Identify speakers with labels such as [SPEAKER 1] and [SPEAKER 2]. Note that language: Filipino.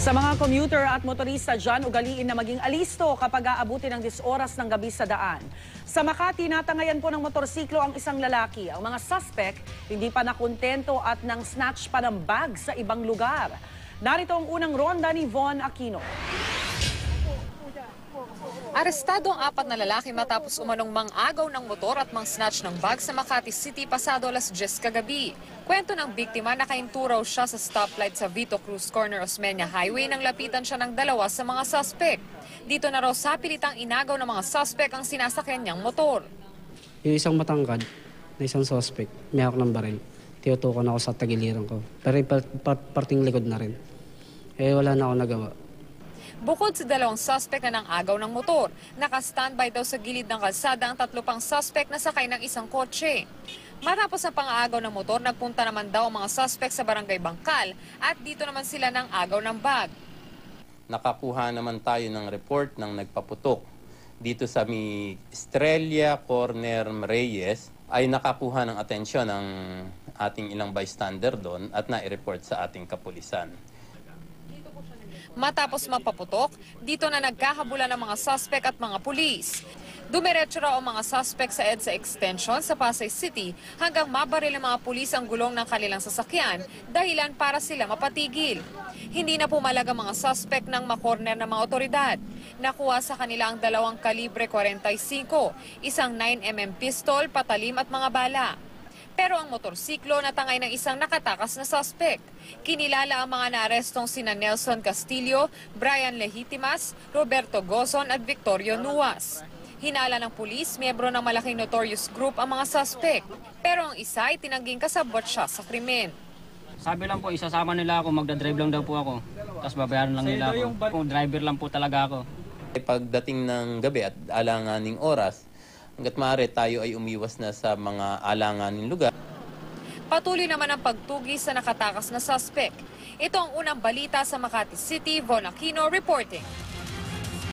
[SPEAKER 1] Sa mga commuter at motorista dyan, ugaliin na maging alisto kapag aabuti ng 10 oras ng gabi sa daan. Sa Makati, natangayan po ng motorsiklo ang isang lalaki. Ang mga suspect hindi pa nakontento at nang snatch pa ng bag sa ibang lugar. Narito ang unang ronda ni Von Aquino.
[SPEAKER 2] Arestado ang 4 na lalaki matapos umanong mang-agaw ng motor at mang-snatch ng bag sa Makati City pasado alas 10 kagabi. Kwento ng biktima, nakainturaw siya sa stoplight sa Vito Cruz Corner Osmeña Highway nang lapitan siya ng 2 sa mga suspect. Dito na raw sa pilitang inagaw ng mga suspect ang sinasakyan niyang motor.
[SPEAKER 3] Yung isang matangkad na isang suspect, may hawak ng baril. Tinutukan ako sa tagiliran ko. Pero parting likod na rin. Wala na ako nagawa.
[SPEAKER 2] Bukod sa 2 suspect na nang-agaw ng motor, naka-standby daw sa gilid ng kalsada ang 3 pang suspect na sakay ng isang kotse. Matapos ang pang-aagaw ng motor, nagpunta naman daw ang mga suspect sa barangay Bangkal at dito naman sila nang-agaw ng bag.
[SPEAKER 4] Nakakuha naman tayo ng report ng nagpaputok. Dito sa Estrella Corner Reyes ay nakakuha ng atensyon ng ating ilang bystander doon at nai-report sa ating kapulisan.
[SPEAKER 2] Matapos mapaputok, dito na nagkahabulan ng mga suspect at mga pulis. Dumiretso raw ang mga suspect sa EDSA Extension sa Pasay City hanggang mabaril ng mga pulis ang gulong ng kanilang sasakyan dahilan para sila mapatigil. Hindi na pumalag ang mga suspect ng makorner ng mga otoridad. Nakuha sa kanila ang 2 kalibre 45, isang 9mm pistol, patalim at mga bala. Pero ang motorsiklo natangay ng isang nakatakas na suspect. Kinilala ang mga naarestong sina Nelson Castillo, Brian Legitimas, Roberto Gozon at Victorio Nuas. Hinala ng pulis, miyembro ng malaking notorious group ang mga suspect. Pero ang isa ay tinangging kasabot siya sa krimen.
[SPEAKER 5] Sabi lang po, isasama nila ako, magdadrive lang daw po ako. Tapos babayaran lang nila ako. Kung driver lang po talaga ako.
[SPEAKER 4] Pagdating ng gabi at alanganing oras, hanggat maaari tayo ay umiwas na sa mga alanganing lugar.
[SPEAKER 2] Patuloy naman ang pagtugi sa nakatakas na suspect. Ito ang unang balita sa Makati City. Von Aquino reporting.